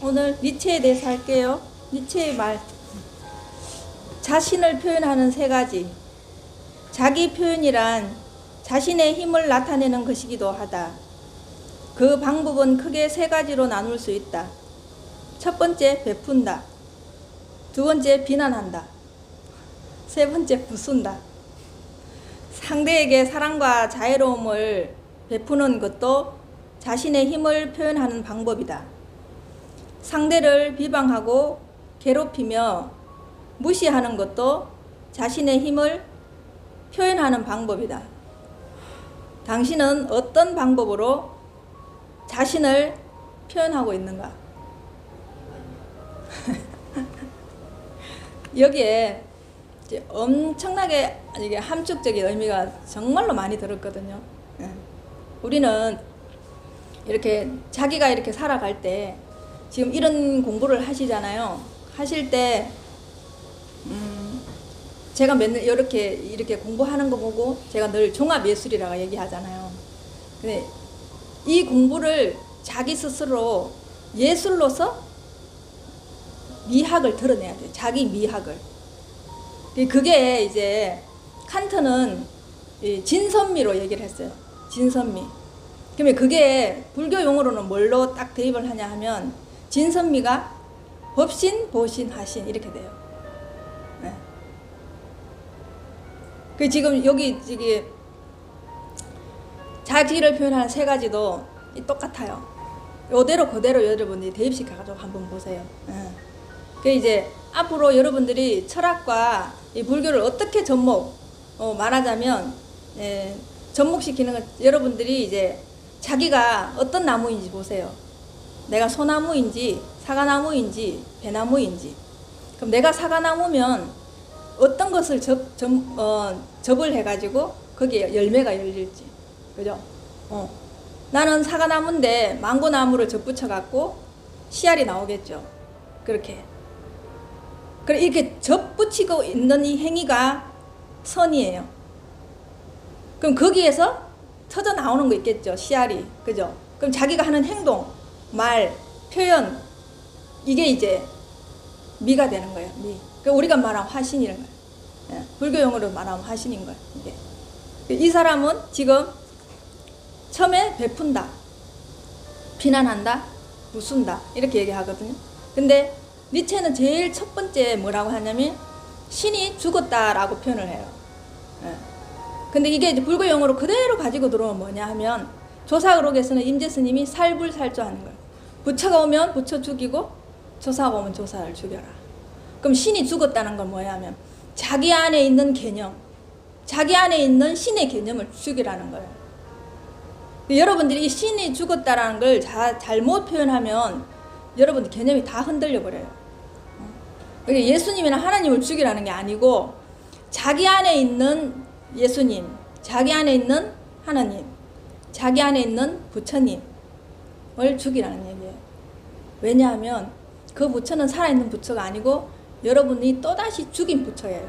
오늘 니체에 대해서 할게요. 니체의 말. 자신을 표현하는 세 가지. 자기 표현이란 자신의 힘을 나타내는 것이기도 하다. 그 방법은 크게 세 가지로 나눌 수 있다. 첫 번째, 베푼다. 두 번째, 비난한다. 세 번째, 부순다. 상대에게 사랑과 자애로움을 베푸는 것도 자신의 힘을 표현하는 방법이다. 상대를 비방하고 괴롭히며 무시하는 것도 자신의 힘을 표현하는 방법이다. 당신은 어떤 방법으로 자신을 표현하고 있는가? 여기에 이제 엄청나게 이게 함축적인 의미가 정말로 많이 들었거든요. 우리는 이렇게 자기가 이렇게 살아갈 때 지금 이런 공부를 하시잖아요. 하실 때 제가 맨날 이렇게 공부하는 거 보고 제가 늘 종합예술이라고 얘기하잖아요. 근데 이 공부를 자기 스스로 예술로서 미학을 드러내야 돼요. 자기 미학을. 그게 이제 칸트는 진선미로 얘기를 했어요. 진선미. 그러면 그게 불교 용어로는 뭘로 딱 대입을 하냐 하면 진선미가 법신, 보신, 하신 이렇게 돼요. 네. 그 지금 여기 자기를 표현하는 세 가지도 똑같아요. 이대로 그대로 여러분이 대입시켜가지고 한번 보세요. 그 이제 앞으로 여러분들이 철학과 이 불교를 어떻게 말하자면 접목시키는 건 여러분들이 이제 자기가 어떤 나무인지 보세요. 내가 소나무인지 사과나무인지 배나무인지. 그럼 내가 사과나무면 어떤 것을 접을 해가지고 거기에 열매가 열릴지. 그죠? 나는 사과나무인데 망고나무를 접붙여갖고 씨알이 나오겠죠. 그렇게. 그래, 이렇게 접붙이고 있는 이 행위가 선이에요. 그럼 거기에서 터져 나오는 거 있겠죠. 씨알이. 그죠? 그럼 자기가 하는 행동, 말, 표현, 이게 이제 미가 되는 거예요. 미. 그러니까 우리가 말하면 화신이라는 거예요. 예, 불교 용어로 말하면 화신인 거예요. 이게. 이 사람은 지금 처음에 베푼다, 비난한다, 부순다 이렇게 얘기하거든요. 근데 니체는 제일 첫 번째 뭐라고 하냐면 신이 죽었다라고 표현을 해요. 예. 근데 이게 이제 불교 용어로 그대로 가지고 들어오면 뭐냐 하면 조사의록에서는 임재스님이 살불살조하는 거예요. 부처가 오면 부처 죽이고 조사가 오면 조사를 죽여라. 그럼 신이 죽었다는 건 뭐야 하면 자기 안에 있는 개념, 자기 안에 있는 신의 개념을 죽이라는 거예요. 여러분들이 이 신이 죽었다라는 걸 잘못 표현하면 여러분들 개념이 다 흔들려 버려요. 그러니까 예수님이나 하나님을 죽이라는 게 아니고 자기 안에 있는 예수님, 자기 안에 있는 하나님, 자기 안에 있는 부처님을 죽이라는 얘기예요. 왜냐하면 그 부처는 살아있는 부처가 아니고 여러분이 또다시 죽인 부처예요.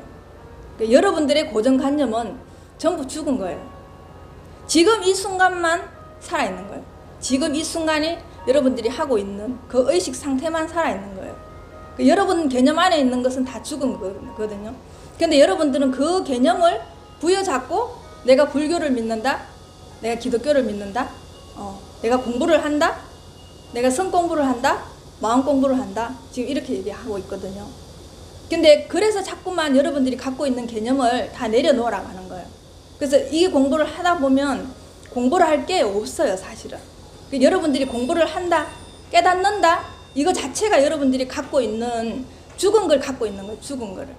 그러니까 여러분들의 고정관념은 전부 죽은 거예요. 지금 이 순간만 살아있는 거예요. 지금 이 순간에 여러분들이 하고 있는 그 의식 상태만 살아있는 거예요. 그러니까 여러분 개념 안에 있는 것은 다 죽은 거거든요. 근데 여러분들은 그 개념을 부여잡고 내가 불교를 믿는다, 내가 기독교를 믿는다, 내가 공부를 한다, 내가 성 공부를 한다, 마음 공부를 한다, 지금 이렇게 얘기하고 있거든요. 근데 그래서 자꾸만 여러분들이 갖고 있는 개념을 다 내려놓으라고 하는 거예요. 그래서 이 공부를 하다 보면 공부를 할 게 없어요, 사실은. 여러분들이 공부를 한다, 깨닫는다, 이거 자체가 여러분들이 갖고 있는 죽은 걸 갖고 있는 거예요, 죽은 거를.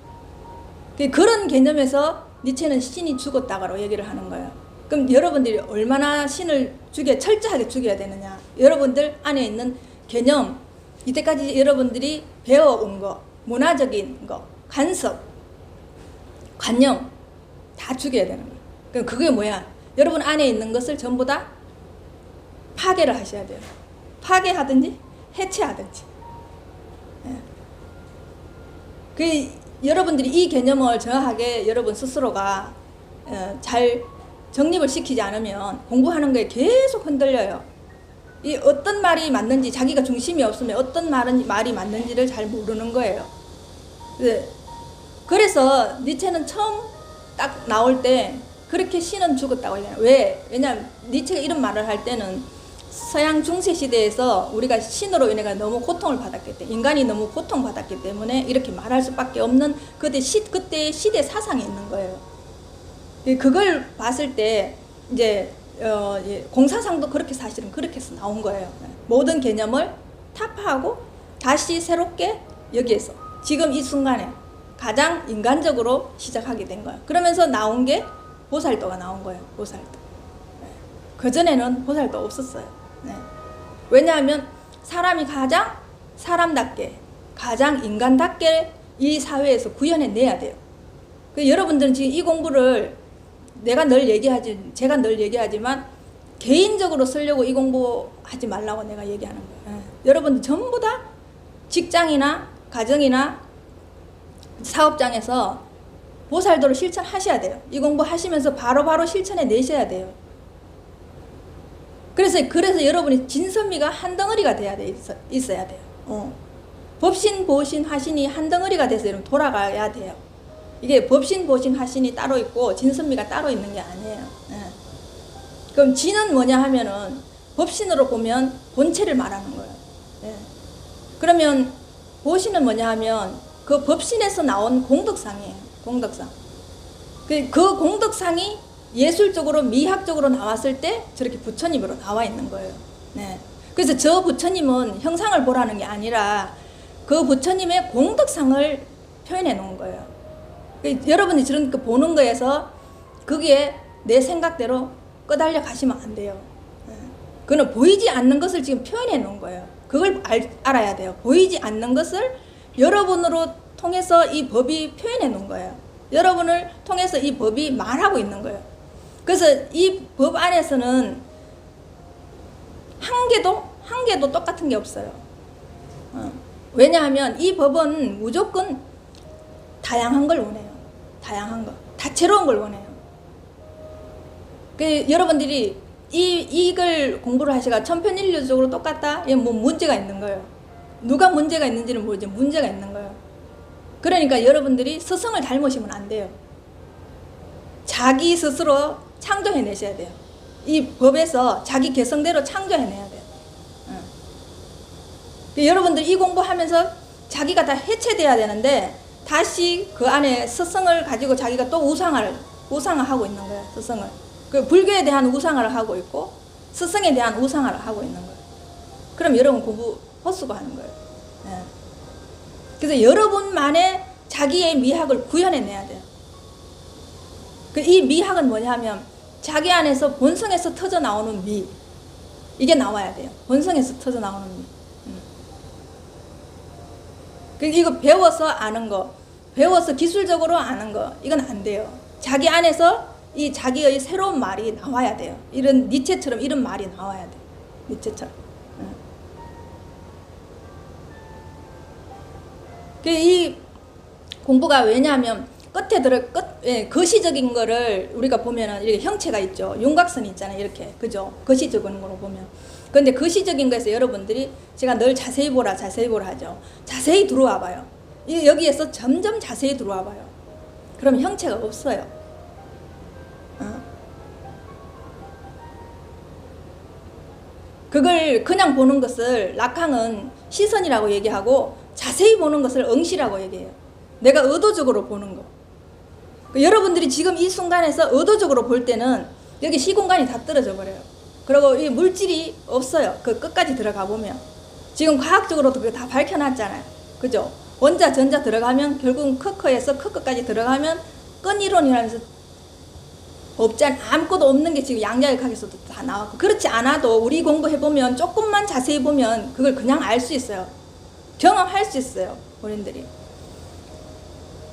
그런 개념에서 니체는 신이 죽었다고 얘기를 하는 거예요. 그럼 여러분들이 얼마나 신을 철저하게 죽여야 되느냐. 여러분들 안에 있는 개념, 이때까지 여러분들이 배워온 거, 문화적인 거, 간섭, 관념 다 죽여야 되는 거예요. 그럼 그게 뭐야? 여러분 안에 있는 것을 전부 다 파괴를 하셔야 돼요. 파괴하든지 해체하든지. 그 여러분들이 이 개념을 정확하게 여러분 스스로가 잘 정립을 시키지 않으면 공부하는 거에 계속 흔들려요. 이 어떤 말이 맞는지, 자기가 중심이 없으면 어떤 말이 맞는지를 잘 모르는 거예요. 그래서 니체는 처음 딱 나올 때 그렇게 신은 죽었다고 해요. 왜? 왜냐하면 니체가 이런 말을 할 때는 서양 중세 시대에서 우리가 신으로 인해 너무 고통을 받았기 때문에, 인간이 너무 고통받았기 때문에 이렇게 말할 수밖에 없는 그때의 시대 사상이 있는 거예요. 그걸 봤을 때 이제 공사상도 그렇게 사실은 그렇게 해서 나온 거예요. 모든 개념을 타파하고 다시 새롭게 여기에서 지금 이 순간에 가장 인간적으로 시작하게 된 거예요. 그러면서 나온 게 보살도가 나온 거예요. 보살도. 그전에는 보살도 없었어요. 왜냐하면 사람이 가장 사람답게, 가장 인간답게 이 사회에서 구현해내야 돼요. 여러분들은 지금 이 공부를 제가 늘 얘기하지만 개인적으로 쓰려고 이 공부하지 말라고 내가 얘기하는 거예요. 여러분들 전부 다 직장이나 가정이나 사업장에서 보살도를 실천하셔야 돼요. 이 공부하시면서 바로바로 실천해 내셔야 돼요. 그래서 여러분이 진선미가 한 덩어리가 있어야 돼요. 법신, 보신, 화신이 한 덩어리가 돼서 여러분 돌아가야 돼요. 이게 법신, 보신, 화신이 따로 있고 진선미가 따로 있는 게 아니에요. 그럼 진은 뭐냐 하면은 법신으로 보면 본체를 말하는 거예요. 그러면 보신은 뭐냐 하면 그 법신에서 나온 공덕상이에요. 공덕상. 그 공덕상이 예술적으로 미학적으로 나왔을 때 저렇게 부처님으로 나와 있는 거예요. 그래서 저 부처님은 형상을 보라는 게 아니라 그 부처님의 공덕상을 표현해 놓은 거예요. 여러분이 저런 거 보는 거에서 거기에 내 생각대로 끄달려 가시면 안 돼요. 그거는 보이지 않는 것을 지금 표현해 놓은 거예요. 그걸 알아야 돼요. 보이지 않는 것을 여러분으로 통해서 이 법이 표현해 놓은 거예요. 여러분을 통해서 이 법이 말하고 있는 거예요. 그래서 이 법 안에서는 한 개도 똑같은 게 없어요. 왜냐하면 이 법은 무조건 다양한 걸 원해요. 다양한 거. 다채로운 걸 원해요. 여러분들이 이걸 공부를 하시가 천편일률적으로 똑같다? 이건 뭐 문제가 있는 거예요. 누가 문제가 있는지는 모르지만 문제가 있는 거예요. 그러니까 여러분들이 스승을 닮으시면 안 돼요. 자기 스스로 창조해내셔야 돼요. 이 법에서 자기 개성대로 창조해내야 돼요. 여러분들 이 공부하면서 자기가 다 해체돼야 되는데 다시 그 안에 스승을 가지고 자기가 또 우상을 하고 있는 거예요. 스승을. 그 불교에 대한 우상을 하고 있고 스승에 대한 우상을 하고 있는 거예요. 그럼 여러분 공부 헛수고 하는 거예요. 그래서 여러분만의 자기의 미학을 구현해내야 돼요. 이 미학은 뭐냐 하면 자기 안에서 본성에서 터져 나오는 미, 이게 나와야 돼요. 본성에서 터져 나오는 미. 이거 배워서 아는 거, 배워서 기술적으로 아는 거, 이건 안 돼요. 자기 안에서 이 자기의 새로운 말이 나와야 돼요. 이런 니체처럼 이런 말이 나와야 돼요. 니체처럼. 이 공부가 왜냐하면 거시적인 거를 우리가 보면은 이렇게 형체가 있죠. 윤곽선이 있잖아요. 이렇게. 그죠? 거시적인 거로 보면. 그런데 거시적인 거에서 여러분들이 제가 늘 자세히 보라 하죠. 자세히 들어와 봐요. 여기에서 점점 자세히 들어와 봐요. 그럼 형체가 없어요. 그걸 그냥 보는 것을 락항은 시선이라고 얘기하고 자세히 보는 것을 응시라고 얘기해요. 내가 의도적으로 보는 거. 여러분들이 지금 이 순간에서 의도적으로 볼 때는 여기 시공간이 다 떨어져 버려요. 그리고 이 물질이 없어요. 그 끝까지 들어가 보면. 지금 과학적으로도 그거 다 밝혀놨잖아요. 그죠? 원자, 전자 들어가면 결국은 크크에서 크크까지 들어가면 끈이론이라면서 없잖아. 아무것도 없는 게 지금 양자역학에서도 다 나왔고, 그렇지 않아도 우리 공부해보면 조금만 자세히 보면 그걸 그냥 알 수 있어요. 경험할 수 있어요. 본인들이.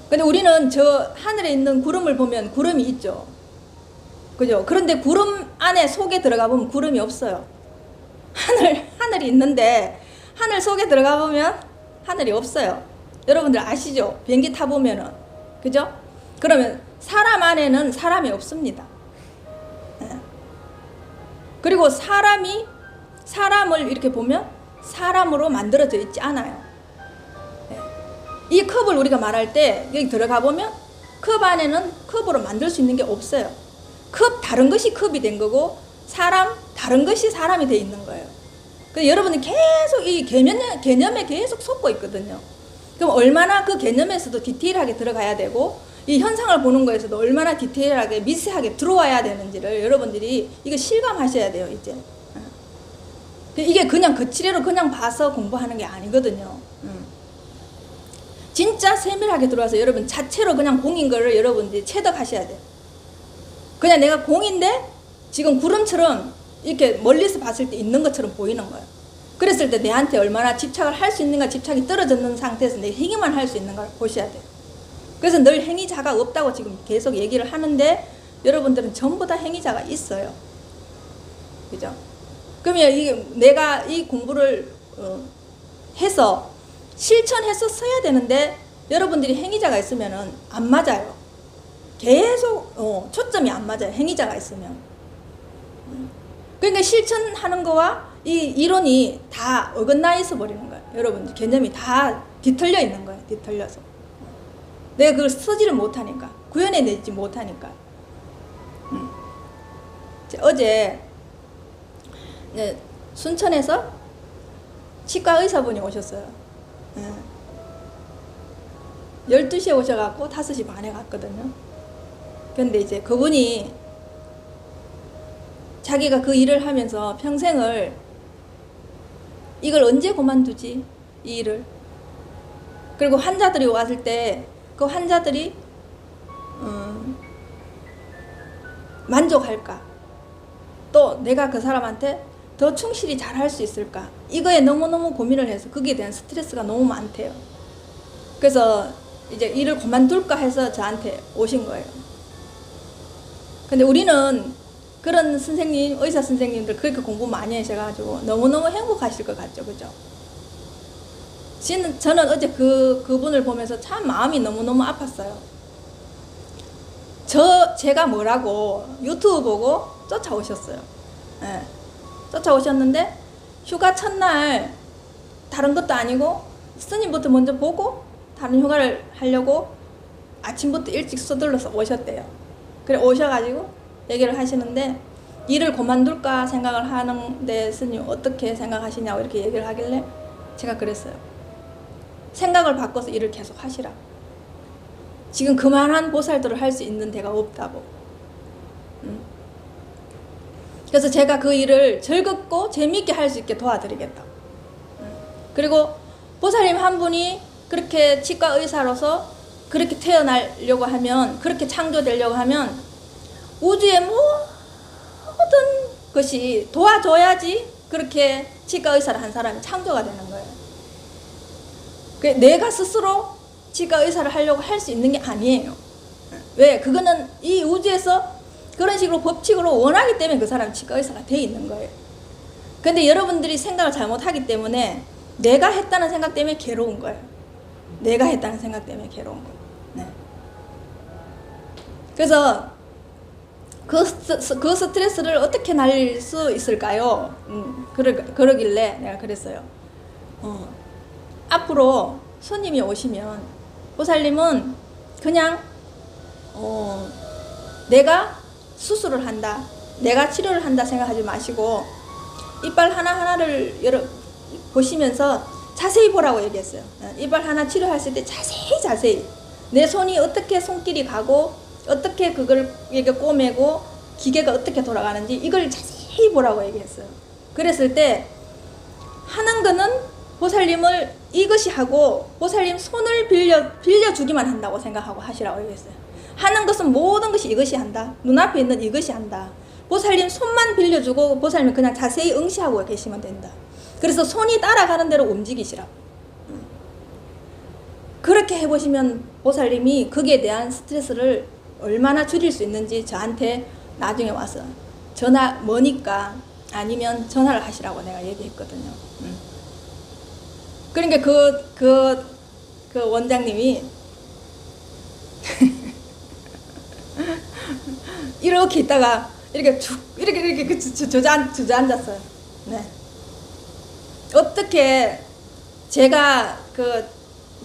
근데 우리는 저 하늘에 있는 구름을 보면 구름이 있죠. 그죠? 그런데 구름 안에 속에 들어가 보면 구름이 없어요. 하늘이 있는데 하늘 속에 들어가 보면 하늘이 없어요. 여러분들 아시죠? 비행기 타보면은. 그죠? 그러면 사람 안에는 사람이 없습니다. 그리고 사람이 사람을 이렇게 보면 사람으로 만들어져 있지 않아요. 네. 이 컵을 우리가 말할 때 여기 들어가 보면 컵 안에는 컵으로 만들 수 있는 게 없어요. 컵 다른 것이 컵이 된 거고 사람 다른 것이 사람이 돼 있는 거예요. 그래서 여러분이 계속 이 개념에 계속 속고 있거든요. 그럼 얼마나 그 개념에서도 디테일하게 들어가야 되고 이 현상을 보는 거에서도 얼마나 디테일하게 미세하게 들어와야 되는지를 여러분들이 이거 실감하셔야 돼요. 이제 이게 그냥 거치대로 그냥 봐서 공부하는 게 아니거든요. 진짜 세밀하게 들어와서 여러분 자체로 그냥 공인 거를 여러분들이 체득하셔야 돼요. 그냥 내가 공인데 지금 구름처럼 이렇게 멀리서 봤을 때 있는 것처럼 보이는 거예요. 그랬을 때 내한테 얼마나 집착을 할 수 있는가, 집착이 떨어졌는 상태에서 내 행위만 할 수 있는가를 보셔야 돼요. 그래서 늘 행위자가 없다고 지금 계속 얘기를 하는데 여러분들은 전부 다 행위자가 있어요. 그죠? 그러면 내가 이 공부를 해서 실천해서 써야 되는데 여러분들이 행위자가 있으면은 안 맞아요. 계속 초점이 안 맞아요. 행위자가 있으면. 그러니까 실천하는 거와 이 이론이 다 어긋나 있어 버리는 거예요. 여러분들 개념이 다 뒤틀려 있는 거예요. 뒤틀려서. 내가 그걸 쓰지를 못하니까, 구현해내지 못하니까. 어제 순천에서 치과 의사분이 오셨어요. 12시에 오셔갖고 5시 반에 갔거든요. 근데 이제 그분이 자기가 그 일을 하면서 평생을 이걸 언제 그만두지? 이 일을. 그리고 환자들이 왔을 때 그 환자들이 만족할까? 또 내가 그 사람한테 더 충실히 잘할 수 있을까? 이거에 너무너무 고민을 해서 거기에 대한 스트레스가 너무 많대요. 그래서 이제 일을 그만둘까 해서 저한테 오신 거예요. 근데 우리는 그런 선생님, 의사 선생님들 그렇게 공부 많이 하셔가지고 너무너무 행복하실 것 같죠, 그죠? 저는 어제 그분을 보면서 참 마음이 너무너무 아팠어요. 제가 뭐라고 유튜브 보고 쫓아오셨어요. 네. 쫓아오셨는데 휴가 첫날 다른 것도 아니고 스님부터 먼저 보고 다른 휴가를 하려고 아침부터 일찍 서둘러서 오셨대요. 그래 오셔가지고 얘기를 하시는데 일을 그만둘까 생각을 하는데 스님 어떻게 생각하시냐고 이렇게 얘기를 하길래 제가 그랬어요. 생각을 바꿔서 일을 계속 하시라. 지금 그만한 보살도를 할 수 있는 데가 없다고. 그래서 제가 그 일을 즐겁고 재미있게 할 수 있게 도와드리겠다. 그리고 보살님 한 분이 그렇게 치과 의사로서 그렇게 태어나려고 하면, 그렇게 창조되려고 하면 우주의 모든 것이 도와줘야지 그렇게 치과 의사를 한 사람이 창조가 되는 거예요. 내가 스스로 치과 의사를 하려고 할 수 있는 게 아니에요. 왜? 그거는 이 우주에서 그런 식으로 법칙으로 원하기 때문에 그 사람은 치과 의사가 돼 있는 거예요. 근데 여러분들이 생각을 잘못하기 때문에 내가 했다는 생각 때문에 괴로운 거예요. 내가 했다는 생각 때문에 괴로운 거예요. 네. 그래서 그 스트레스를 어떻게 날릴 수 있을까요? 그러길래 내가 그랬어요. 앞으로 손님이 오시면 보살님은 그냥 내가 수술을 한다, 내가 치료를 한다 생각하지 마시고 이빨 하나하나를 보시면서 자세히 보라고 얘기했어요. 이빨 하나 치료했을 때 자세히 내 손이 어떻게 손길이 가고 어떻게 그걸 이렇게 꼬매고 기계가 어떻게 돌아가는지 이걸 자세히 보라고 얘기했어요. 그랬을 때 하는 거는 보살님을 이것이 하고 보살님 손을 빌려주기만 한다고 생각하고 하시라고 얘기했어요. 하는 것은 모든 것이 이것이 한다. 눈앞에 있는 이것이 한다. 보살님 손만 빌려주고 보살님 그냥 자세히 응시하고 계시면 된다. 그래서 손이 따라가는 대로 움직이시라. 그렇게 해보시면 보살님이 거기에 대한 스트레스를 얼마나 줄일 수 있는지 저한테 나중에 와서 전화 머니까 아니면 전화를 하시라고 내가 얘기했거든요. 그러니까 그 원장님이 이렇게 있다가 이렇게 주저앉았어요. 네. 어떻게 제가 그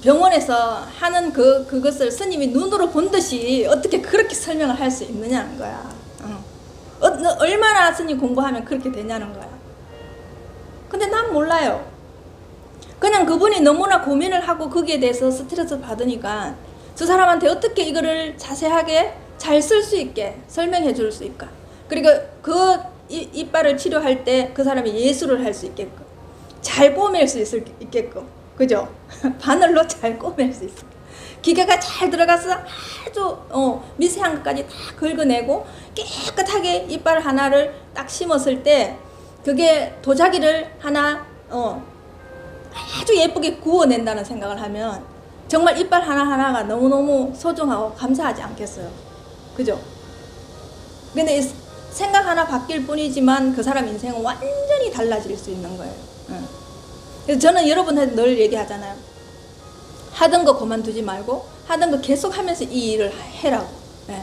병원에서 하는 그것을 스님이 눈으로 본 듯이 어떻게 그렇게 설명을 할 수 있느냐는 거야. 얼마나 스님 공부하면 그렇게 되냐는 거야. 근데 난 몰라요. 그냥 그분이 너무나 고민을 하고 거기에 대해서 스트레스 받으니까 저 사람한테 어떻게 이거를 자세하게 잘 쓸 수 있게 설명해 줄 수 있을까. 그리고 그 이빨을 치료할 때 그 사람이 예술을 할 수 있게끔 잘 꼬맬 수 있게끔, 그죠? 바늘로 잘 꼬맬 수 있어. 기계가 잘 들어가서 아주 미세한 것까지 다 긁어내고 깨끗하게 이빨 하나를 딱 심었을 때 그게 도자기를 하나 아주 예쁘게 구워낸다는 생각을 하면 정말 이빨 하나하나가 너무너무 소중하고 감사하지 않겠어요? 그죠? 근데 생각 하나 바뀔 뿐이지만 그 사람 인생은 완전히 달라질 수 있는 거예요. 그래서 저는 여러분한테 늘 얘기하잖아요. 하던 거 그만두지 말고 하던 거 계속 하면서 이 일을 해라고. 예.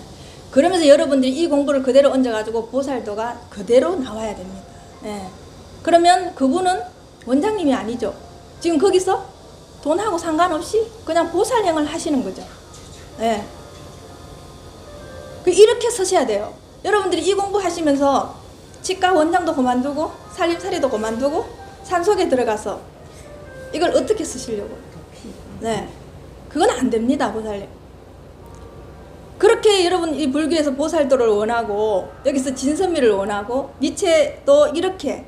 그러면서 여러분들이 이 공부를 그대로 얹어가지고 보살도가 그대로 나와야 됩니다. 예. 그러면 그분은 원장님이 아니죠. 지금 거기서 돈하고 상관없이 그냥 보살행을 하시는 거죠. 예. 이렇게 서셔야 돼요. 여러분들이 이 공부하시면서 치과 원장도 그만두고 살림살이도 그만두고 산속에 들어가서 이걸 어떻게 쓰시려고? 네, 그건 안 됩니다. 보살님. 그렇게 여러분 이 불교에서 보살도를 원하고 여기서 진선미를 원하고 니체도 이렇게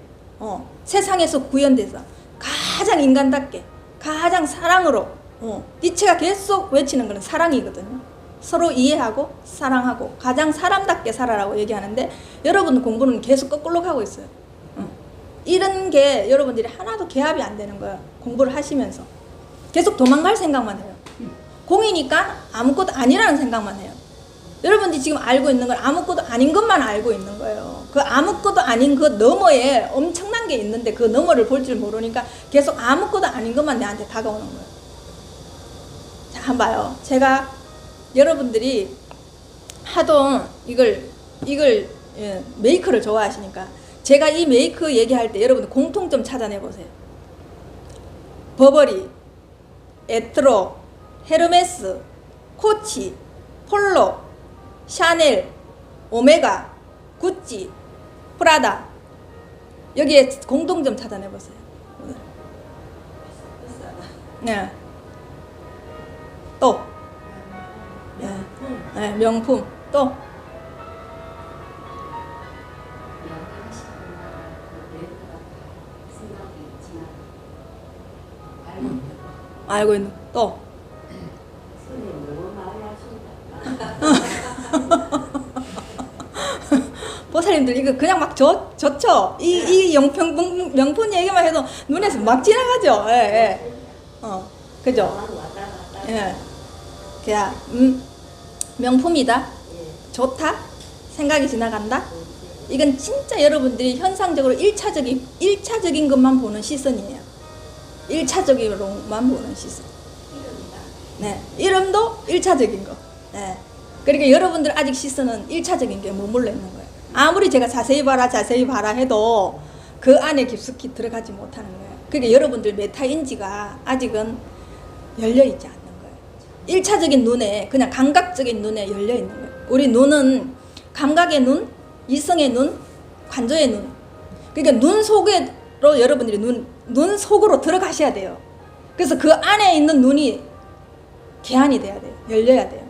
세상에서 구현돼서 가장 인간답게 가장 사랑으로 니체가 계속 외치는 것은 사랑이거든요. 서로 이해하고 사랑하고 가장 사람답게 살아라고 얘기하는데 여러분 공부는 계속 거꾸로 가고 있어요. 이런 게 여러분들이 하나도 개합이 안 되는 거예요. 공부를 하시면서 계속 도망갈 생각만 해요. 공이니까 아무것도 아니라는 생각만 해요. 여러분들이 지금 알고 있는 건 아무것도 아닌 것만 알고 있는 거예요. 그 아무것도 아닌 그 너머에 엄청난 게 있는데 그 너머를 볼 줄 모르니까 계속 아무것도 아닌 것만 내한테 다가오는 거예요. 자, 한번 봐요. 제가 여러분들이 하도 이걸 메이크를 좋아하시니까 제가 이 메이크 얘기할 때 여러분들 공통점 찾아내 보세요. 버버리, 에트로, 헤르메스, 코치, 폴로, 샤넬, 오메가, 구찌, 프라다. 여기에 공통점 찾아내 보세요. 네. 또 네, 명품. 또 알고 있는. 또 보살님들 이거 그냥 막 좋죠. 이 명품 얘기만 해도 눈에서 막 지나가죠. 예, 예. 그죠? 예. 그냥 명품이다, 좋다, 생각이 지나간다. 이건 진짜 여러분들이 현상적으로 1차적인 것만 보는 시선이에요. 1차적으로만 보는 시선. 네, 이름도 1차적인 거. 네. 그러니까 여러분들 아직 시선은 1차적인 게 머물러 있는 거예요. 아무리 제가 자세히 봐라 해도 그 안에 깊숙이 들어가지 못하는 거예요. 그러니까 여러분들 메타인지가 아직은 열려있지 않는 거예요. 1차적인 눈에, 그냥 감각적인 눈에 열려있는 거예요. 우리 눈은 감각의 눈, 이성의 눈, 관조의 눈. 그러니까 눈 속으로 여러분들이 눈 속으로 들어가셔야 돼요. 그래서 그 안에 있는 눈이 개안이 돼야 돼요. 열려야 돼요.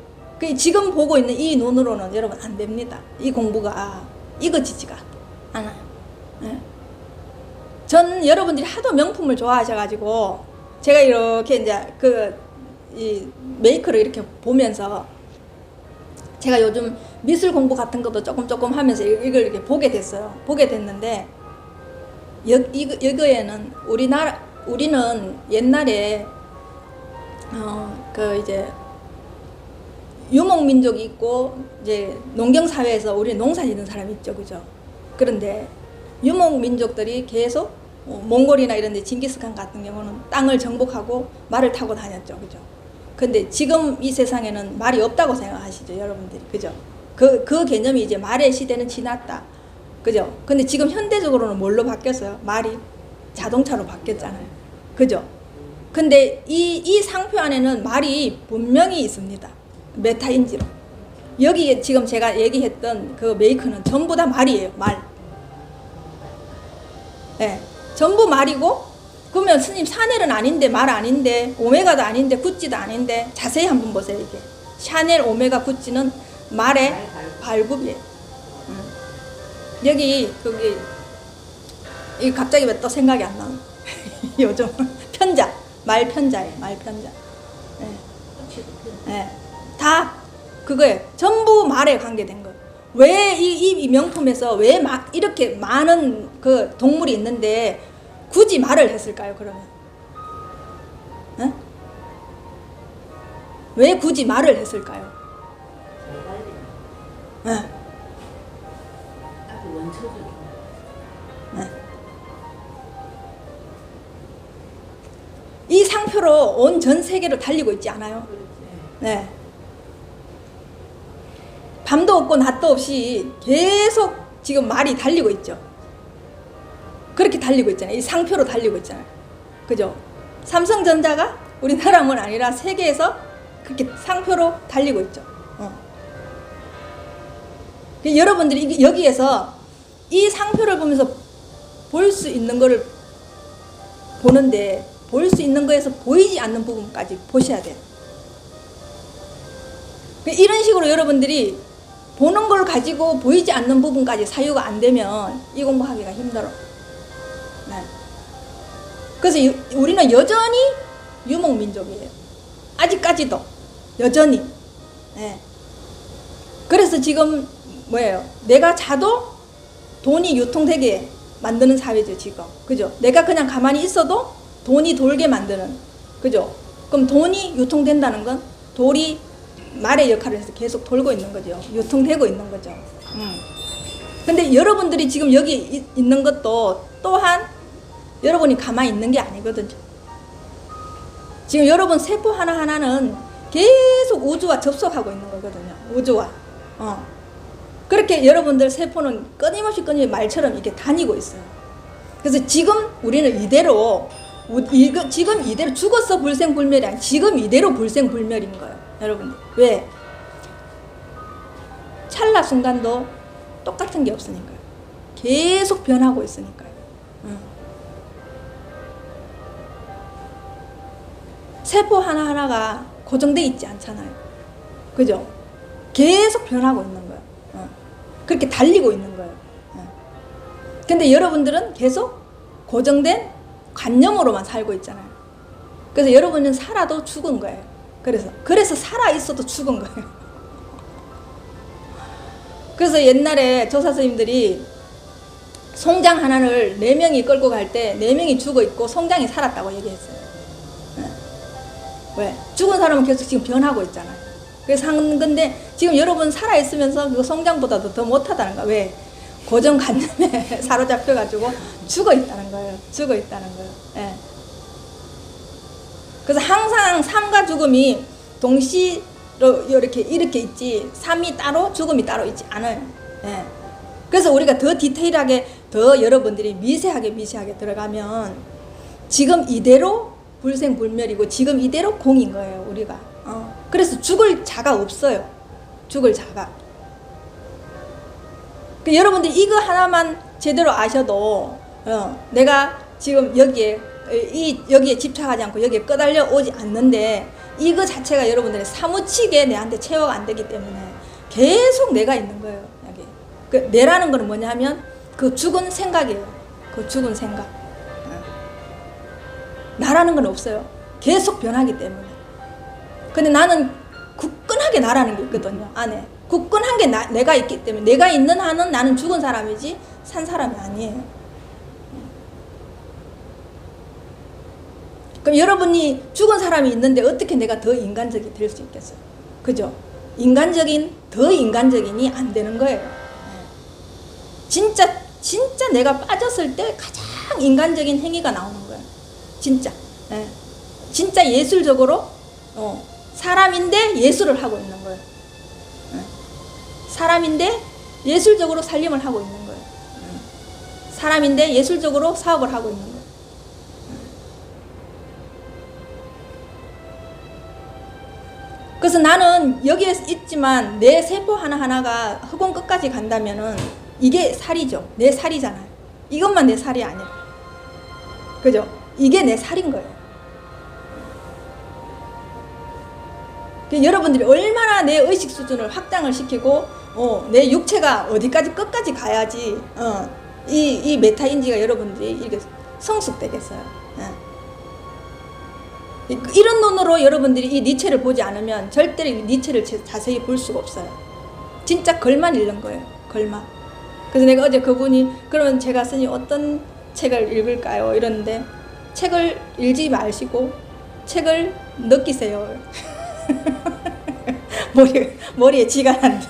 지금 보고 있는 이 눈으로는 여러분 안 됩니다. 이 공부가 이거지지가 않아요. 네. 전 여러분들이 하도 명품을 좋아하셔가지고 제가 이렇게 이제 이 메이크를 이렇게 보면서 제가 요즘 미술 공부 같은 것도 조금 하면서 이걸 이렇게 보게 됐어요. 보게 됐는데 이거에는 우리는 옛날에 이제 유목민족이 있고 이제 농경사회에서 우리 농사 짓는 사람이 있죠, 그죠? 그런데 유목민족들이 계속 몽골이나 이런 데 징기스칸 같은 경우는 땅을 정복하고 말을 타고 다녔죠, 그죠? 근데 지금 이 세상에는 말이 없다고 생각하시죠, 여러분들이, 그죠? 그 개념이 이제 말의 시대는 지났다, 그죠? 근데 지금 현대적으로는 뭘로 바뀌었어요? 말이 자동차로 바뀌었잖아요. 그죠? 근데 이 상표 안에는 말이 분명히 있습니다. 메타인지로. 여기에 지금 제가 얘기했던 그 메이커는 전부 다 말이에요. 말. 네, 전부 말이고, 그러면 스님 샤넬은 아닌데, 말 아닌데, 오메가도 아닌데, 구찌도 아닌데, 자세히 한번 보세요. 이게 샤넬, 오메가, 구찌는 말의 발굽이에요. 여기 거기 이 갑자기 왜 또 생각이 안 나요? 요즘 편자, 말 편자예요. 말 편자. 네. 네. 다 그거예요. 전부 말에 관계된 거. 왜 이 명품에서 왜 막 이렇게 많은 그 동물이 있는데 굳이 말을 했을까요? 그러면 네? 왜 굳이 말을 했을까요? 네. 아주 원초적인. 네. 이 상표로 온 전 세계로 달리고 있지 않아요? 네. 밤도 없고 낮도 없이 계속 지금 말이 달리고 있죠. 그렇게 달리고 있잖아요. 이 상표로 달리고 있잖아요. 그죠? 삼성전자가 우리나라만 아니라 세계에서 그렇게 상표로 달리고 있죠. 여러분들이 여기에서 이 상표를 보면서 볼 수 있는 거를 보는데, 볼 수 있는 거에서 보이지 않는 부분까지 보셔야 돼요. 이런 식으로 여러분들이 보는 걸 가지고 보이지 않는 부분까지 사유가 안 되면 이 공부하기가 힘들어. 네. 그래서 우리는 여전히 유목민족이에요. 아직까지도 여전히. 네. 그래서 지금 뭐예요? 내가 자도 돈이 유통되게 만드는 사회죠, 지금. 그죠? 내가 그냥 가만히 있어도 돈이 돌게 만드는. 그죠? 그럼 돈이 유통된다는 건 돌이 말의 역할을 해서 계속 돌고 있는 거죠. 유통되고 있는 거죠. 근데 여러분들이 지금 여기 있는 것도 또한 여러분이 가만히 있는 게 아니거든요. 지금 여러분 세포 하나하나는 계속 우주와 접속하고 있는 거거든요. 우주와. 그렇게 여러분들 세포는 끊임없이 말처럼 이렇게 다니고 있어요. 그래서 지금 우리는 이대로, 지금 이대로 죽었어 불생불멸이 아니라 지금 이대로 불생불멸인 거예요. 여러분들. 왜? 찰나 순간도 똑같은 게 없으니까요. 계속 변하고 있으니까요. 세포 하나하나가 고정되어 있지 않잖아요. 그죠? 계속 변하고 있는 거예요. 그렇게 달리고 있는 거예요. 근데 여러분들은 계속 고정된 관념으로만 살고 있잖아요. 그래서 여러분은 살아도 죽은 거예요. 그래서 살아 있어도 죽은 거예요. 그래서 옛날에 조사 스님들이 송장 하나를 4명이 끌고 갈 때 4명이 죽어 있고 송장이 살았다고 얘기했어요. 왜? 죽은 사람은 계속 지금 변하고 있잖아요. 그래서 한 건데 지금 여러분 살아 있으면서 그 송장보다도 더 못하다는 거야. 왜? 고정관념에 사로잡혀가지고 죽어 있다는 거예요. 죽어 있다는 거예요. 예. 그래서 항상 삶과 죽음이 동시로 이렇게 있지, 삶이 따로 죽음이 따로 있지 않아요. 예. 그래서 우리가 더 디테일하게, 더 여러분들이 미세하게 들어가면 지금 이대로 불생불멸이고 지금 이대로 공인 거예요, 우리가. 그래서 죽을 자가 없어요. 죽을 자가. 여러분들 이거 하나만 제대로 아셔도 내가 지금 여기에 집착하지 않고 여기에 끄달려 오지 않는데, 이거 자체가 여러분들이 사무치게 내한테 체화가 안 되기 때문에 계속 내가 있는 거예요. 여기. 그 내라는 거는 뭐냐면 그 죽은 생각이에요. 그 죽은 생각. 나라는 건 없어요. 계속 변하기 때문에. 근데 나는 굳건하게 나라는 게 있거든요, 안에. 굳건한 게 내가 있기 때문에, 내가 있는 한은 나는 죽은 사람이지 산 사람이 아니에요. 그럼 여러분이 죽은 사람이 있는데 어떻게 내가 더 인간적이 될 수 있겠어요? 그죠? 더 인간적인이 안 되는 거예요. 진짜 내가 빠졌을 때 가장 인간적인 행위가 나오는 거예요. 진짜. 진짜 예술적으로, 사람인데 예술을 하고 있는 거예요. 사람인데 예술적으로 살림을 하고 있는 거예요. 사람인데 예술적으로 사업을 하고 있는 거예요. 그래서 나는 여기에 있지만 내 세포 하나하나가 흑원 끝까지 간다면은 이게 살이죠. 내 살이잖아요. 이것만 내 살이 아니야. 그죠? 이게 내 살인 거예요. 여러분들이 얼마나 내 의식 수준을 확장을 시키고 내 육체가 어디까지 끝까지 가야지 이 메타인지가 여러분들이 이렇게 성숙되겠어요. 이런 눈으로 여러분들이 이 니체를 보지 않으면 절대로 이 니체를 자세히 볼 수가 없어요. 진짜 글만 읽는 거예요. 글만. 그래서 내가 어제 그분이 그러면 제가 스님 어떤 책을 읽을까요? 이러는데 책을 읽지 마시고 책을 느끼세요. 머리에 쥐가 난데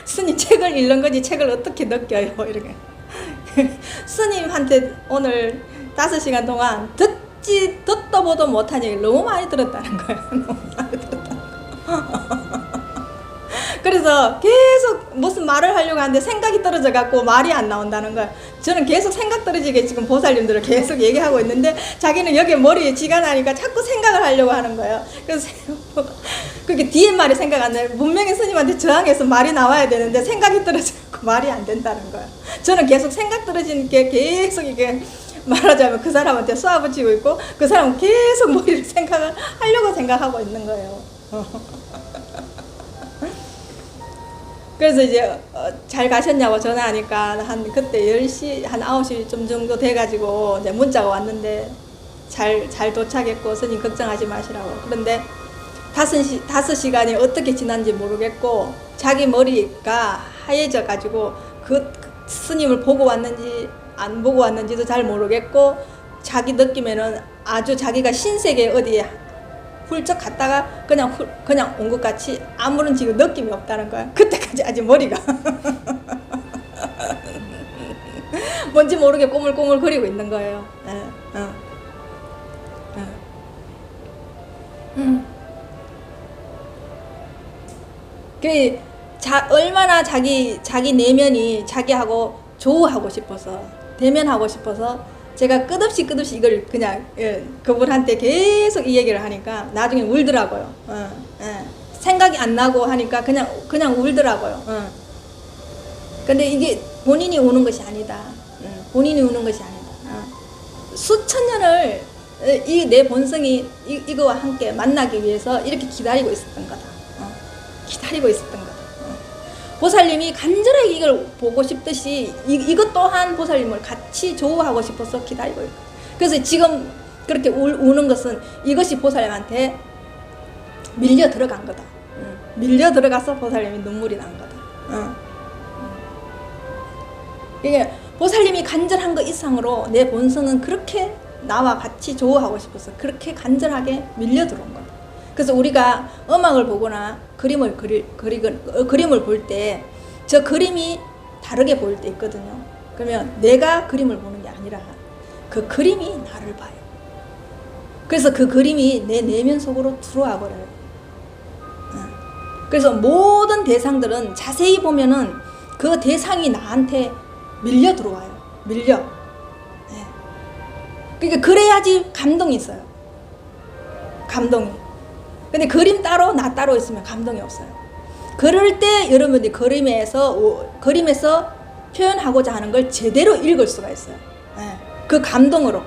스님 책을 읽는 거지 책을 어떻게 느껴요? 이렇게 스님한테 오늘 5시간 동안 듣도 보도 못한 얘기를 너무 많이 들었다는 거예요. 너무 많이 들었다는 거. 그래서 계속 무슨 말을 하려고 하는데 생각이 떨어져 갖고 말이 안 나온다는 거예요. 저는 계속 생각 떨어지게 지금 보살님들을 계속 얘기하고 있는데 자기는 여기 머리에 쥐가 나니까 자꾸 생각을 하려고 하는 거예요. 그래서 그렇게 뒤에 말이 생각 안 나요. 분명히 스님한테 저항해서 말이 나와야 되는데 생각이 떨어져 갖고 말이 안 된다는 거예요. 저는 계속 생각 떨어지는 게 계속 이게 말하자면 그 사람한테 쏘아붙이고 있고 그 사람은 계속 머리를 생각을 하려고 생각하고 있는 거예요. 그래서 이제 잘 가셨냐고 전화하니까 한 그때 10시 한 9시 좀 정도 돼가지고 이제 문자가 왔는데 잘 도착했고 스님 걱정하지 마시라고. 그런데 5시간이 어떻게 지난지 모르겠고 자기 머리가 하얘져 가지고 그 스님을 보고 왔는지 안 보고 왔는지도 잘 모르겠고 자기 느낌에는 아주 자기가 신세계 어디에 훌쩍 갔다가 그냥 온 것 같이 아무런 지금 느낌이 없다는 거야. 그때까지 아직 머리가 뭔지 모르게 꼬물꼬물 거리고 있는 거예요. 얼마나 자기 내면이 자기하고 조우하고 싶어서 대면하고 싶어서 제가 끝없이 이걸 그냥 그분한테 계속 이 얘기를 하니까 나중에 울더라고요. 생각이 안 나고 하니까 그냥 울더라고요. 근데 이게 본인이 우는 것이 아니다. 본인이 우는 것이 아니다. 수천 년을 이 내 본성이 이거와 함께 만나기 위해서 이렇게 기다리고 있었던 거다. 기다리고 있었던 거다. 보살님이 간절하게 이걸 보고 싶듯이 이것 또한 보살님을 같이 조우하고 싶어서 기다리고 있고. 그래서 지금 그렇게 우는 것은 이것이 보살님한테 밀려 들어간 거다. 밀려 들어가서 보살님이 눈물이 난 거다. 이게 보살님이 간절한 것 이상으로 내 본성은 그렇게 나와 같이 조우하고 싶어서 그렇게 간절하게 밀려 들어온 거다. 그래서 우리가 음악을 보거나 그림을 볼 때 저 그림이 다르게 보일 때 있거든요. 그러면 내가 그림을 보는 게 아니라 그 그림이 나를 봐요. 그래서 그 그림이 내 내면 속으로 들어와 버려요. 그래서 모든 대상들은 자세히 보면은 그 대상이 나한테 밀려 들어와요. 밀려. 그러니까 그래야지 감동이 있어요. 감동이. 근데 그림 따로 나 따로 있으면 감동이 없어요. 그럴 때 여러분들이 그림에서 표현하고자 하는 걸 제대로 읽을 수가 있어요. 그 감동으로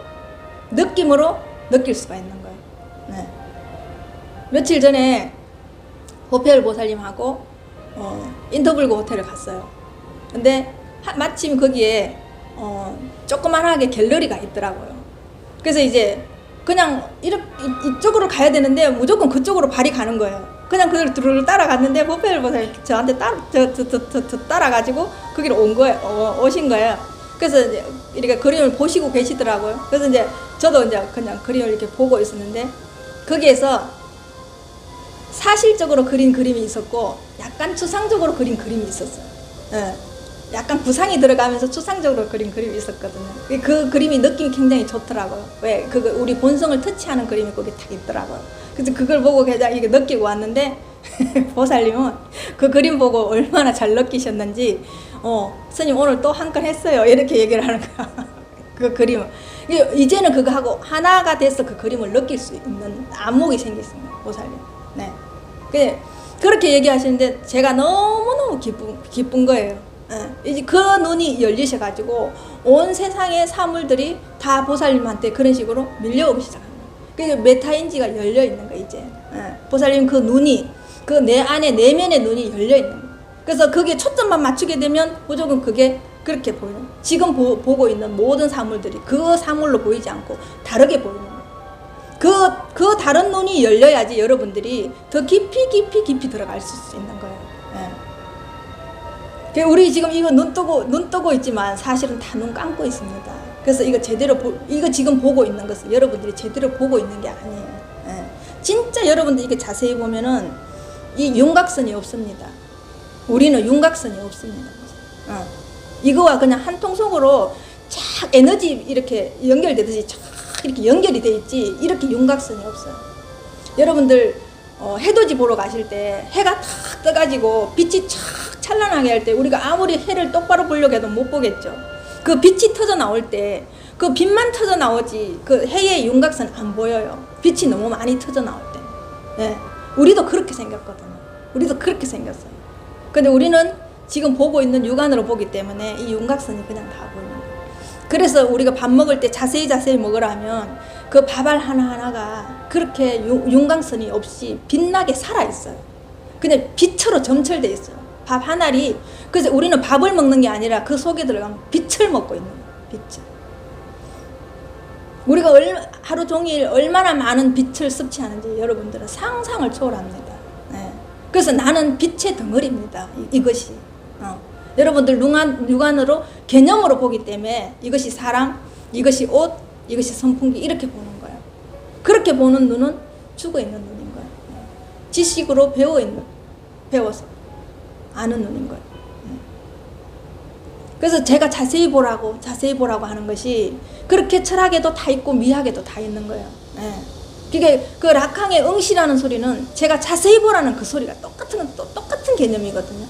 느낌으로 느낄 수가 있는 거예요. 며칠 전에 호페열 보살님하고 인터블고 호텔을 갔어요. 근데 마침 거기에 조그만하게 갤러리가 있더라고요. 그래서 이제 그냥 이쪽으로 가야 되는데 무조건 그쪽으로 발이 가는 거예요. 그냥 그걸 따라갔는데 호페열 보살님 저한테 따라가지고 거기로 오신 거예요. 그래서 이제 이렇게 그림을 보시고 계시더라고요. 그래서 이제 저도 이제 그냥 그림을 이렇게 보고 있었는데 거기에서 사실적으로 그린 그림이 있었고 약간 추상적으로 그린 그림이 있었어요. 약간 구상이 들어가면서 추상적으로 그린 그림이 있었거든요. 그 그림이 느낌이 굉장히 좋더라고요. 왜? 우리 본성을 터치하는 그림이 거기 딱 있더라고요. 그래서 그걸 보고 그냥 이게 느끼고 왔는데 보살님은 그 그림 보고 얼마나 잘 느끼셨는지 스님 오늘 또 한 건 했어요. 이렇게 얘기를 하는 거야. 그 그림을. 이제는 그거 하고 하나가 돼서 그 그림을 느낄 수 있는 안목이 생겼습니다. 보살님. 네. 그렇게 얘기하시는데 제가 너무너무 기쁜 거예요. 이제 그 눈이 열리셔가지고 온 세상의 사물들이 다 보살님한테 그런 식으로 밀려오기 시작합니다. 그래서 메타인지가 열려 있는 거 이제. 보살님 그 눈이 그 내 안에 내면의 눈이 열려 있는 거. 그래서 거기에 초점만 맞추게 되면 무조건 그게 그렇게 보이는. 지금 보고 있는 모든 사물들이 그 사물로 보이지 않고 다르게 보이는 거예요. 그 다른 눈이 열려야지 여러분들이 더 깊이 들어갈 수 있는 거예요. 우리 지금 이거 눈 뜨고 있지만 사실은 다 눈 감고 있습니다. 그래서 이거 이거 지금 보고 있는 것은 여러분들이 제대로 보고 있는 게 아니에요. 진짜 여러분들 이게 자세히 보면은 이 윤곽선이 없습니다. 우리는 윤곽선이 없습니다. 이거와 그냥 한 통속으로 쫙 에너지 이렇게 연결되듯이 쫙 이렇게 연결이 돼 있지 이렇게 윤곽선이 없어요. 여러분들 해돋이 보러 가실 때 해가 탁 떠가지고 빛이 쫙 찬란하게 할 때 우리가 아무리 해를 똑바로 보려고 해도 못 보겠죠. 그 빛이 터져 나올 때 그 빛만 터져 나오지 그 해의 윤곽선 안 보여요. 빛이 너무 많이 터져 나올 때. 우리도 그렇게 생겼거든요. 우리도 그렇게 생겼어요. 근데 우리는 지금 보고 있는 육안으로 보기 때문에 이 윤곽선이 그냥 다 보이는 거예요. 그래서 우리가 밥 먹을 때 자세히 먹으라 하면 그 밥알 하나하나가 그렇게 윤곽선이 없이 빛나게 살아있어요. 그냥 빛으로 점철돼 있어요. 밥 한 알이. 그래서 우리는 밥을 먹는 게 아니라 그 속에 들어가면 빛을 먹고 있는 거예요. 빛을. 우리가 하루 종일 얼마나 많은 빛을 섭취하는지 여러분들은 상상을 초월합니다. 그래서 나는 빛의 덩어리입니다. 이것이. 여러분들 육안으로 개념으로 보기 때문에 이것이 사람, 이것이 옷, 이것이 선풍기 이렇게 보는 거예요. 그렇게 보는 눈은 죽어있는 눈인 거예요. 지식으로 배워서 아는 눈인 거예요. 그래서 제가 자세히 보라고 하는 것이 그렇게 철학에도 다 있고 미학에도 다 있는 거예요. 그게 그 락항의 응시라는 소리는 제가 자세히 보라는 그 소리가 똑같은 개념이거든요.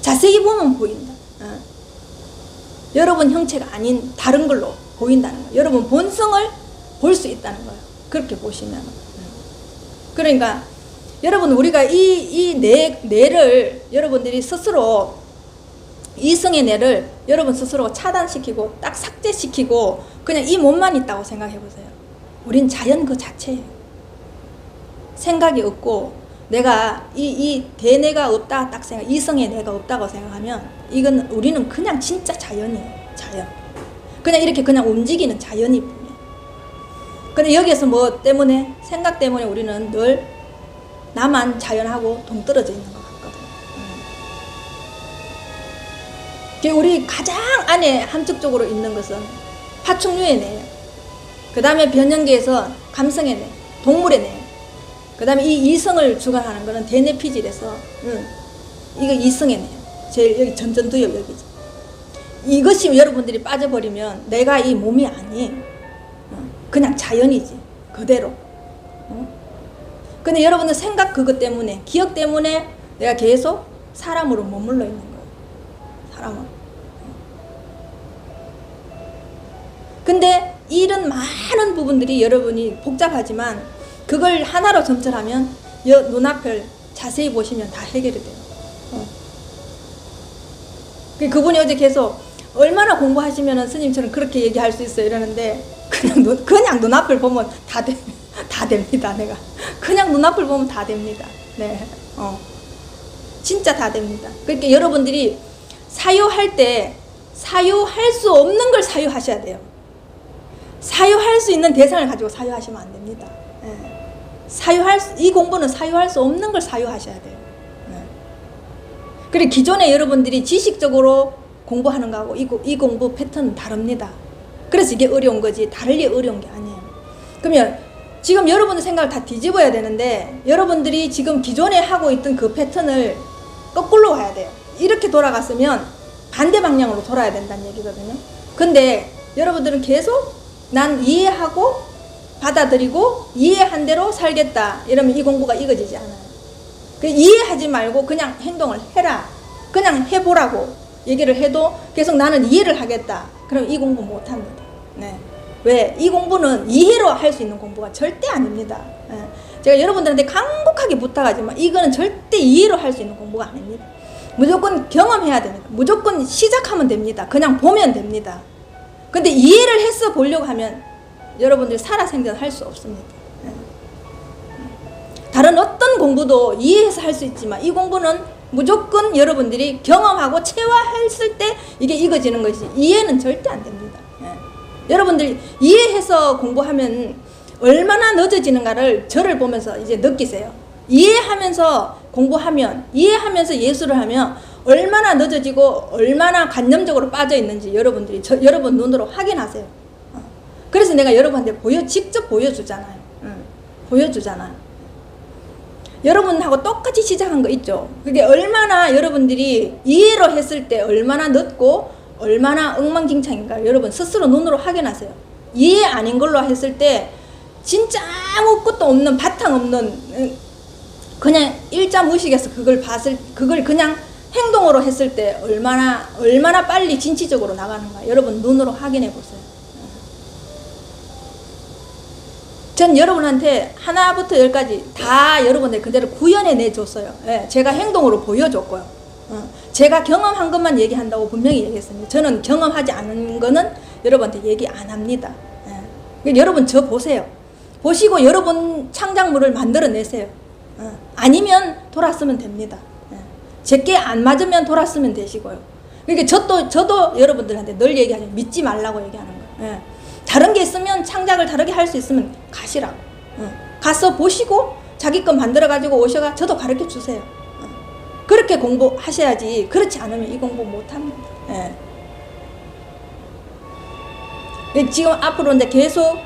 자세히 보면 보인다. 여러분 형체가 아닌 다른 걸로 보인다는 거예요. 여러분 본성을 볼 수 있다는 거예요. 그렇게 보시면. 그러니까 여러분 우리가 이 뇌를 여러분들이 스스로 이성의 뇌를 여러분 스스로 차단시키고 딱 삭제시키고 그냥 이 몸만 있다고 생각해 보세요. 우린 자연 그 자체예요. 생각이 없고 내가 이 대뇌가 없다 딱 생각, 이성의 뇌가 없다고 생각하면 이건 우리는 그냥 진짜 자연이에요. 자연. 그냥 이렇게 그냥 움직이는 자연이 뿐이에요. 근데 여기에서 뭐 때문에 생각 때문에 우리는 늘 나만 자연하고 동떨어져 있는 것 같거든요. 우리 가장 안에 함축적으로 있는 것은 파충류의 뇌예요. 그 다음에 변형계에서 감성의 뇌, 동물의 뇌. 그 다음에 이 이성을 주관하는 거는 대뇌피질에서 이거 이성의 뇌. 제일 여기 전전두엽 여기죠. 이것이 여러분들이 빠져버리면 내가 이 몸이 아니에요. 그냥 자연이지. 그대로. 근데 여러분들 생각 그것 때문에 기억 때문에 내가 계속 사람으로 머물러 있는 거예요. 사람으로. 근데 이런 많은 부분들이 여러분이 복잡하지만 그걸 하나로 점철하면 눈앞을 자세히 보시면 다 해결이 돼요. 그분이 어제 계속 얼마나 공부하시면 스님처럼 그렇게 얘기할 수 있어요 이러는데 그냥 눈앞을 보면 다 됩니다. 내가 그냥 눈앞을 보면 다 됩니다. 네, 진짜 다 됩니다. 그러니까 여러분들이 사유할 때 사유할 수 없는 걸 사유하셔야 돼요. 사유할 수 있는 대상을 가지고 사유하시면 안 됩니다. 이 공부는 사유할 수 없는 걸 사유하셔야 돼요. 그리고 기존에 여러분들이 지식적으로 공부하는 거하고 이 공부 패턴은 다릅니다. 그래서 이게 어려운 거지 다르게 어려운 게 아니에요. 그러면 지금 여러분의 생각을 다 뒤집어야 되는데 여러분들이 지금 기존에 하고 있던 그 패턴을 거꾸로 와야 돼요. 이렇게 돌아갔으면 반대 방향으로 돌아야 된다는 얘기거든요. 근데 여러분들은 계속 난 이해하고 받아들이고 이해한 대로 살겠다 이러면 이 공부가 익어지지 않아요. 이해하지 말고 그냥 행동을 해라, 그냥 해보라고 얘기를 해도 계속 나는 이해를 하겠다 그럼 이 공부 못합니다. 네. 왜? 이 공부는 이해로 할 수 있는 공부가 절대 아닙니다. 예. 제가 여러분들한테 간곡하게 부탁하지만 이거는 절대 이해로 할 수 있는 공부가 아닙니다. 무조건 경험해야 됩니다. 무조건 시작하면 됩니다. 그냥 보면 됩니다. 근데 이해를 해서 보려고 하면 여러분들이 살아생전 할 수 없습니다. 예. 다른 어떤 공부도 이해해서 할 수 있지만 이 공부는 무조건 여러분들이 경험하고 체화했을 때 이게 익어지는 것이지 이해는 절대 안 됩니다. 예. 여러분들이 이해해서 공부하면 얼마나 늦어지는가를 저를 보면서 이제 느끼세요. 이해하면서 공부하면, 이해하면서 예술을 하면 얼마나 늦어지고 얼마나 관념적으로 빠져 있는지 여러분들이 여러분 눈으로 확인하세요. 그래서 내가 여러분한테 직접 보여주잖아요. 보여주잖아요. 여러분하고 똑같이 시작한 거 있죠. 그게 얼마나 여러분들이 이해로 했을 때 얼마나 늦고 얼마나 엉망진창인가 여러분 스스로 눈으로 확인하세요. 이해 아닌 걸로 했을 때 진짜 아무것도 없는 바탕 없는 그냥 일자 무식해서 그걸 그냥 행동으로 했을 때 얼마나 빨리 진취적으로 나가는가 여러분 눈으로 확인해 보세요. 전 여러분한테 하나부터 열까지 다 여러분들 그대로 구현해 내줬어요. 예, 제가 행동으로 보여줬고요. 제가 경험한 것만 얘기한다고 분명히 얘기했습니다. 저는 경험하지 않은 거는 여러분한테 얘기 안 합니다. 예. 여러분 저 보세요. 보시고 여러분 창작물을 만들어내세요. 아니면 돌아서면 됩니다. 예. 제게 안 맞으면 돌아서면 되시고요. 그러니까 저도 여러분들한테 늘 얘기하죠. 믿지 말라고 얘기하는 거예요. 예. 다른 게 있으면 창작을 다르게 할 수 있으면 가시라고. 가서 보시고 자기 것 만들어가지고 오셔가 저도 가르쳐 주세요. 그렇게 공부하셔야지. 그렇지 않으면 이 공부 못합니다. 예. 지금 앞으로 이제 계속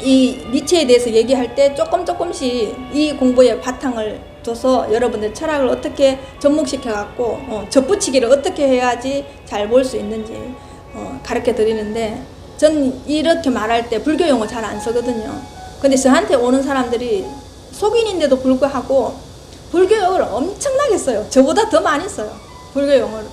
이 니체에 대해서 얘기할 때 조금씩 이 공부의 바탕을 둬서 여러분들 철학을 어떻게 접목시켜 갖고 접붙이기를 어떻게 해야지 잘 볼 수 있는지 가르쳐 드리는데 전 이렇게 말할 때 불교 용어 잘 안 쓰거든요. 근데 저한테 오는 사람들이 속인인데도 불구하고 불교 용어를 엄청나게 써요. 저보다 더 많이 써요. 불교 용어를.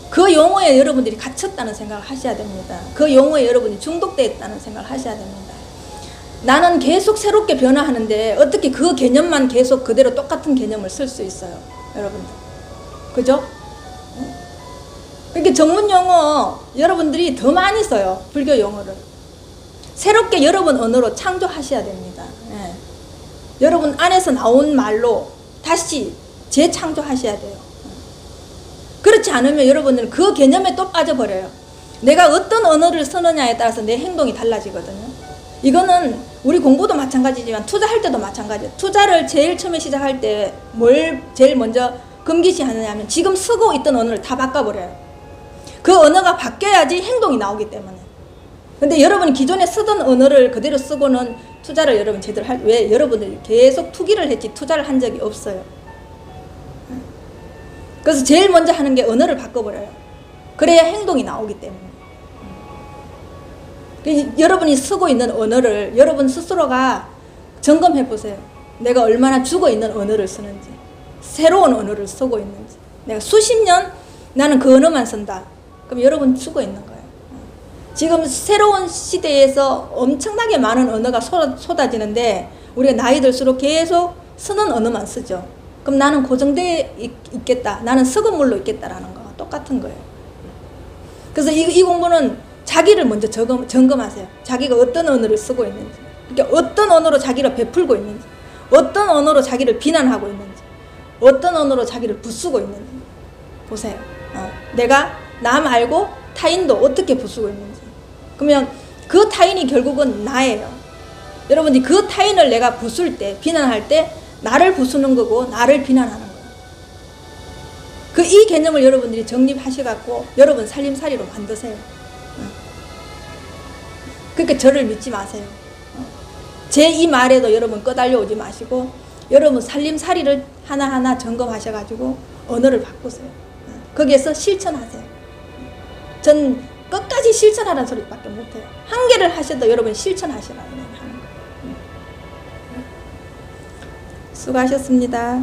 그 용어에 여러분들이 갇혔다는 생각을 하셔야 됩니다. 그 용어에 여러분이 중독되어 있다는 생각을 하셔야 됩니다. 나는 계속 새롭게 변화하는데 어떻게 그 개념만 계속 그대로 똑같은 개념을 쓸 수 있어요. 여러분들. 그죠? 그러니까 전문 용어 여러분들이 더 많이 써요. 불교 용어를. 새롭게 여러분 언어로 창조하셔야 됩니다. 예. 여러분 안에서 나온 말로 다시 재창조하셔야 돼요. 그렇지 않으면 여러분들은 그 개념에 또 빠져버려요. 내가 어떤 언어를 쓰느냐에 따라서 내 행동이 달라지거든요. 이거는 우리 공부도 마찬가지지만 투자할 때도 마찬가지예요. 투자를 제일 처음에 시작할 때 뭘 제일 먼저 금기시 하느냐 하면 지금 쓰고 있던 언어를 다 바꿔버려요. 그 언어가 바뀌어야지 행동이 나오기 때문에. 근데 여러분이 기존에 쓰던 언어를 그대로 쓰고는 투자를 여러분 제대로 왜 여러분들이 계속 투기를 했지 투자를 한 적이 없어요. 그래서 제일 먼저 하는 게 언어를 바꿔버려요. 그래야 행동이 나오기 때문에. 여러분이 쓰고 있는 언어를 여러분 스스로가 점검해 보세요. 내가 얼마나 죽어있는 언어를 쓰는지, 새로운 언어를 쓰고 있는지. 내가 수십 년 나는 그 언어만 쓴다. 그럼 여러분 죽어있는 거예요. 지금 새로운 시대에서 엄청나게 많은 언어가 쏟아지는데 우리가 나이 들수록 계속 쓰는 언어만 쓰죠. 그럼 나는 고정되어 있겠다. 나는 썩은 물로 있겠다라는 거와 똑같은 거예요. 그래서 이 공부는 자기를 먼저 점검하세요. 자기가 어떤 언어를 쓰고 있는지, 그러니까 어떤 언어로 자기를 베풀고 있는지, 어떤 언어로 자기를 비난하고 있는지, 어떤 언어로 자기를 부수고 있는지 보세요. 내가 나 말고 타인도 어떻게 부수고 있는지. 그러면 그 타인이 결국은 나예요. 여러분이 그 타인을 내가 부술 때, 비난할 때 나를 부수는 거고 나를 비난하는 거예요. 이 개념을 여러분들이 정립하셔갖고 여러분 살림살이로 만드세요. 그러니까 저를 믿지 마세요. 제 이 말에도 여러분 꺼달려 오지 마시고 여러분 살림살이를 하나하나 점검하셔가지고 언어를 바꾸세요. 거기에서 실천하세요. 전 끝까지 실천하라는 소리밖에 못해요. 한 개를 하셔도 여러분 실천하시라는 얘기 하는 거예요. 수고하셨습니다.